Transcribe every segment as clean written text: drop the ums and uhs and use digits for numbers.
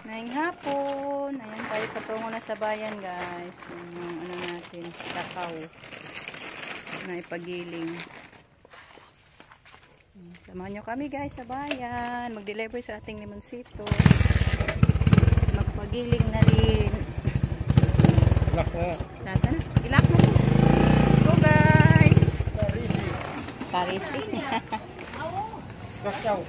Ngayong hapon, ayan tayo patungo na sa bayan guys. Yung ano natin, kakao na ipagiling. Samahan nyo kami guys sa bayan. Mag-deliver sa ating limonsito. Magpagiling na rin. Ilak na. Nata na? Ilak na po. Let's go guys. Parisi. Kakao.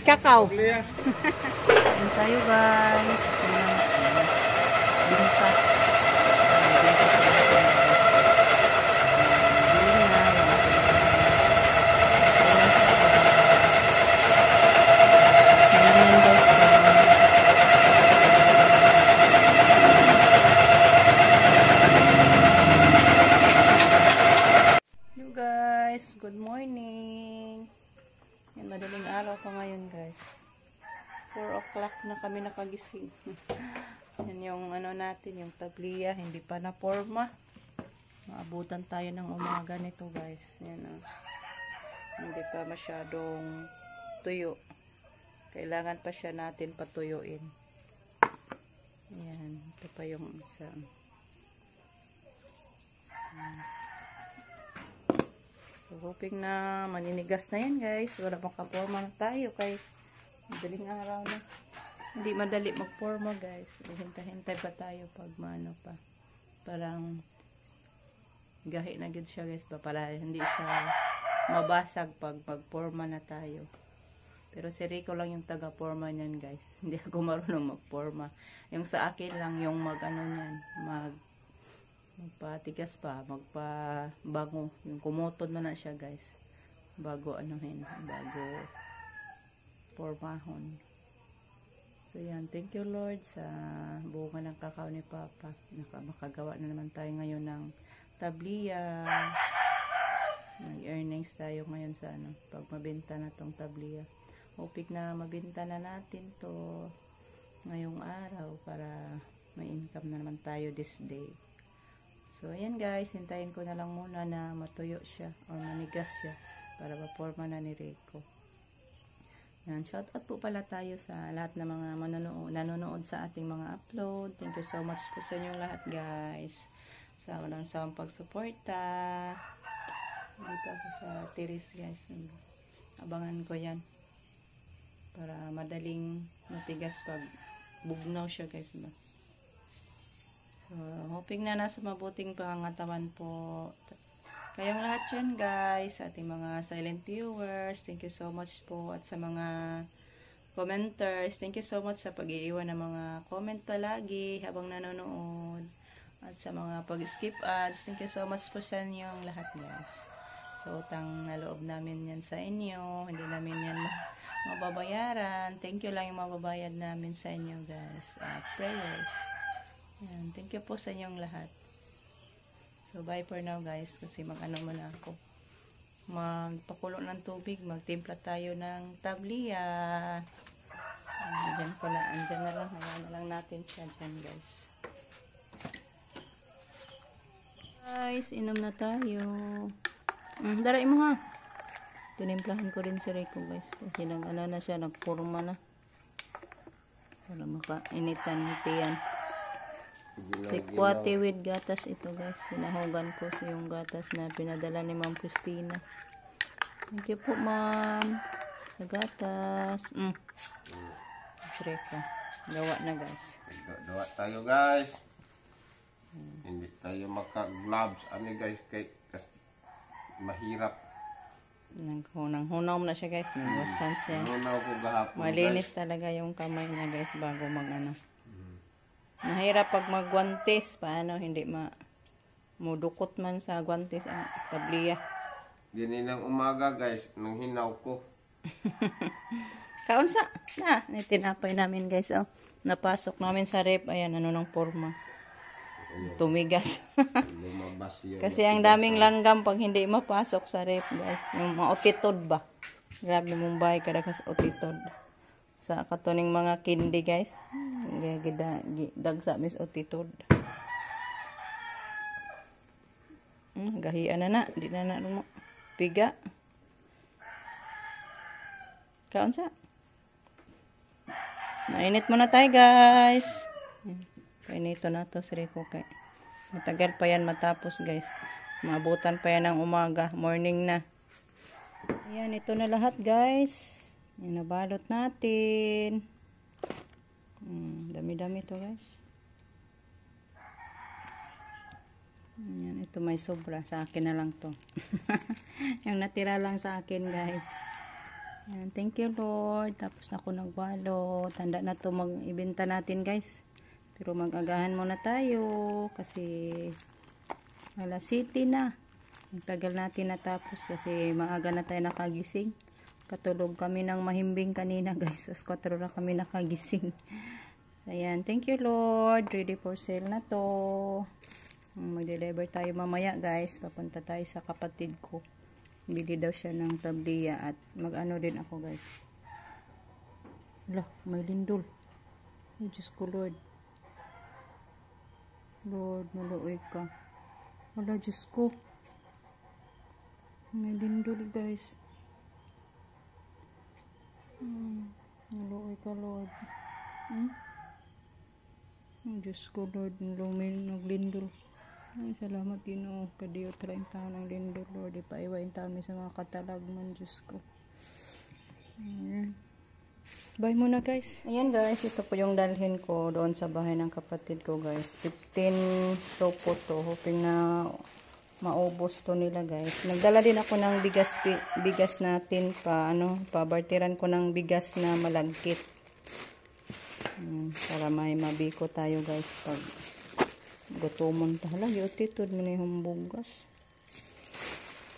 Kakao. Liya. Ayan tayo guys. Binta. Hello guys, good morning. Yan, madaling araw pa ngayon guys. 4 o'clock na kami nakagising. Yan yung ano natin, yung tabliya, hindi pa na forma. Maabutan tayo ng umaga nito guys. Yan hindi pa masyadong tuyo. Kailangan pa siya natin patuyuin. Yan, ito pa yung isa. So, hoping na maninigas na yan guys. Wala makaporma na tayo kay madaling araw na. Hindi madali magporma guys. Hintay-hintay pa tayo pag maano pa. Parang gahi na gid siya guys. Para hindi siya mabasag pag magporma na tayo. Pero si Rico lang yung taga-porma niyan guys. Hindi ako marunong magporma. Yung sa akin lang yung mag-ano niyan. Magpatigas pa. Magpabango. Yung kumutod na siya guys. Bago anuhin. Bago pormahon. So yan, thank you Lord sa bunga ng kakao ni Papa. Makagawa na naman tayo ngayon ng tabliya. Nag-earnings tayo ngayon sa ano, pag mabenta na tong tabliya. Hoping na mabenta na natin to ngayong araw para may income na naman tayo this day. So ayan guys, hintayin ko na lang muna na matuyo siya o manigas siya para maporma na ni Rico. Yan, shout out po pala tayo sa lahat ng mga nanonood sa ating mga upload. Thank you so much po sa inyong lahat guys. Sa walang sawang pagsuporta. Dito ako sa Tiris guys. Abangan ko yan. Para madaling matigas pag bugnaw siya guys. So, hoping na nasa mabuting pangangatawan po kayong lahat yan guys, sa ating mga silent viewers, thank you so much po, at sa mga commenters, thank you so much sa pag-iiwan ng mga comment palagi habang nanonood, at sa mga pag-skip ads, thank you so much po sa inyong lahat guys. So utang na loob namin yan sa inyo, hindi namin yan mababayaran, thank you lang yung mababayad namin sa inyo guys, at prayers yan, thank you po sa inyong lahat. So, bye for now guys. Kasi mag-ano muna ako. Magpakulo ng tubig. Magtimpla tayo ng tabliya. Andyan ko na. Andyan na lang. Hayaan na lang natin siya dyan guys. Guys, inom na tayo. Daray mo ha. Tinimplahan ko rin si Rico guys. Kasi nag-ano na siya. Nagpurma na. Para makainitan nito yan. Sikwati with gatas ito guys. Sinahugan ko sa yung gatas na pinadala ni Ma'am Christina. Thank you po ma'am sa gatas. Sreka. Gawa na guys. Gawa tayo guys. Hindi tayo maka-gloves. Ano guys, kay mahirap. Hunang-hunaw na siya guys. Nagwasan siya. Hunaw ko gahapon. Malinis talaga yung kamay niya guys bago mag-ano. Mahirap pag magwantes, paano hindi mudukot man sa gwantes ang tabliya. Dininang umaga guys, nang hinaw ko. Kaunsa na, tinapay namin guys. Oh. Napasok namin sa rep, ayan ano ng forma. Tumigas. Kasi ang daming langgam pag hindi mapasok sa rep guys. Yung mga otitod ba? Grabe mong bahay kada kas otitod. Sa katuning mga kindi guys. Dagsa mis otitod. Gahian na di na piga. Kaon sa? Nainit muna tayo guys. Painito na to si Rico kay. Matagal pa yan matapos guys. Maabutan pa yan ng umaga. Morning na. Ayan, ito na lahat guys. Yan, nabalot natin. Dami-dami to guys. Yan, ito may sobra. Sa akin na lang to. Yung natira lang sa akin guys. Yan, thank you Lord. Tapos na ako nagbalot. Tanda na to mag-ibenta natin guys. Pero mag-agahan muna tayo kasi alas 7 na. Ang tagal natin natapos kasi maaga na tayo nakagising. Katulog kami ng mahimbing kanina guys. As 4 na kami nakagising. Ayan, thank you Lord. Ready for sale na to. Mag-deliver tayo mamaya guys. Papunta tayo sa kapatid ko. Bili daw siya ng tablia at mag-ano din ako guys. Wala, may lindol. Ay, Diyos ko Lord. Lord, maluoy ka. Wala, Diyos ko. May lindol, guys. Maluoy ka, Lord. Diyos ko, Lord. Naglindol. Ay, salamat, Ginoo. Kadiyo, 30 taon ng lindol, Lord. Ipaiwain taon sa mga katalagman, Diyos ko. Bye muna guys. Ayan guys, ito po yung dalhin ko doon sa bahay ng kapatid ko guys. 15 sopo to. Hoping na maubos to nila guys. Nagdala din ako ng bigas natin pabartiran ko ng bigas na malagkit. Para may mabiko tayo guys pag gutomon ta. Hala, yutitod mo na yung bugas.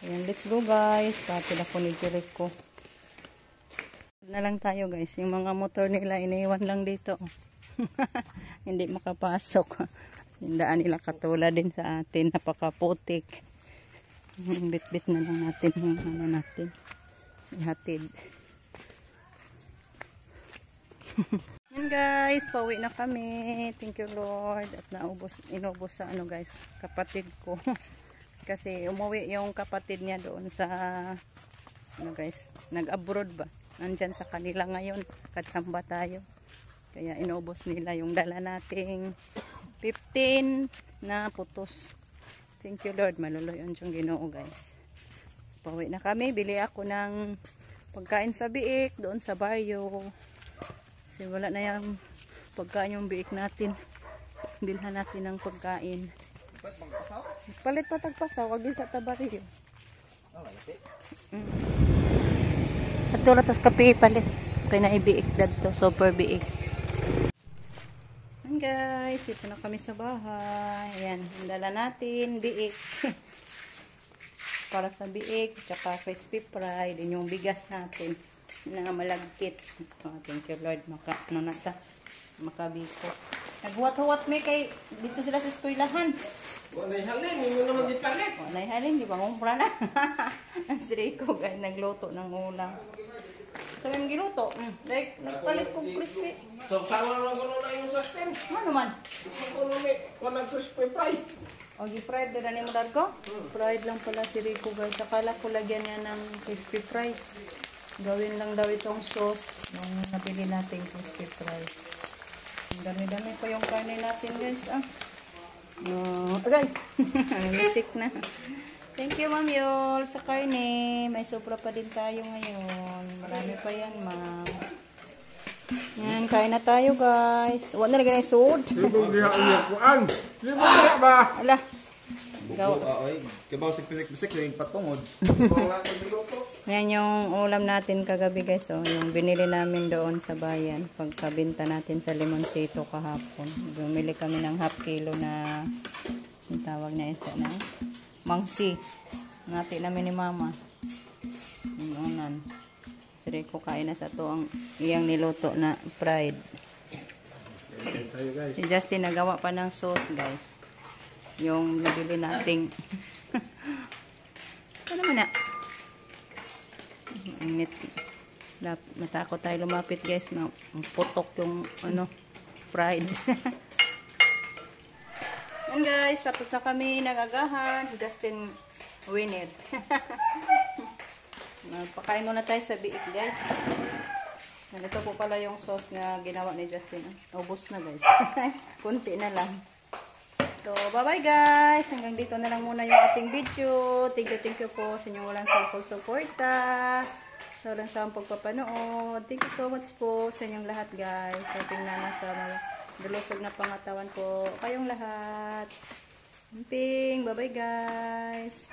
Ayan, let's go guys. Pati na ko ni Jericho. Na lang tayo guys, yung mga motor nila iniwan lang dito. Hindi makapasok. Yung daan nila katulad din sa atin, napakaputik. Bit-bit na lang natin yung ano natin ihatid. Yan guys, pauwi na kami. Thank you Lord. At inubos sa ano guys, kapatid ko. Kasi umuwi yung kapatid niya doon sa ano guys, nag-abroad ba? Nandyan sa kanila ngayon. Katamba tayo. Kaya inubos nila yung dala nating 15 na putos. Thank you Lord. Maluluyon yung Ginoo guys. Pauwi na kami. Bili ako ng pagkain sa biik. Doon sa baryo. Kasi wala na yung pagkain yung biik natin. Bilhan natin ng pagkain. Palit pa tagpasaw. Wag din sa tabaryo. At tulad tos kape palit. Kaya na ibiik dito. Super biik. Ayan guys. Dito na kami sa bahay. Ayan. Dala natin. Biik. Para sa biik. Tsaka crispy fried. Din yung bigas natin. Na malagkit. Oh, thank you Lord. Makabiko. Naghuwat-huwat may kay. Dito sila sa eskwelahan. Walay halin, hindi mo naman ipalit. Walay halin. Di ba ngumpra na? Ang siriko guys. Nagluto ng ulam. Ito yung giluto. Nagpalit kong crispy. So, sama lang ko na yung system. Ano man? Kung walang crispy fry. O, gi-fried na ni mo ko? Fried lang pala si Rico guys. Akala ko lagyan niya ng crispy fry. Gawin lang daw itong sauce. Yung nabili natin crispy fry. Ang dami-dami pa yung karne natin guys. Agay! Namisik na. Thank you, Ma'am Yol, sa karne. May sobra pa din tayo ngayon. Marami pa yan, Ma'am. Yan, kain na tayo, guys. Huwag na lagyan ng sod. Libong diha uyak ko an. Libong diha ba? Ala. Gaw. Ay, kabaw bisik-bisik yung patungod. Yan yung ulam natin kagabi, guys. Oh. Yung binili namin doon sa bayan. Pagkabinta natin sa Limoncito kahapon. Bumili kami ng half kilo na yung tawag na isa na mangsi. Nati namin ni Mama. Yung unan. Siri ko kain na sa to ang iyang niluto na fried. Si Justin nagawa pa ng sauce guys. Yung nabili nating ano man na? Init. Natakot tayo lumapit guys na putok yung ano fried. Yan guys, tapos na kami nagagahan. Justin winner. Pakain muna tayo sa biik guys. Yan, ito po pala yung sauce na ginawa ni Justin. Ubus na guys. Kunti na lang. So, bye-bye guys. Hanggang dito na lang muna yung ating video. Thank you po sa inyong walang sampol suporta. Sa walang sampol pagpapanood. Thank you so much po sa inyong lahat guys. Sa ating nana sa dalusog na pangatawan po. Kayong lahat. Bye-bye guys.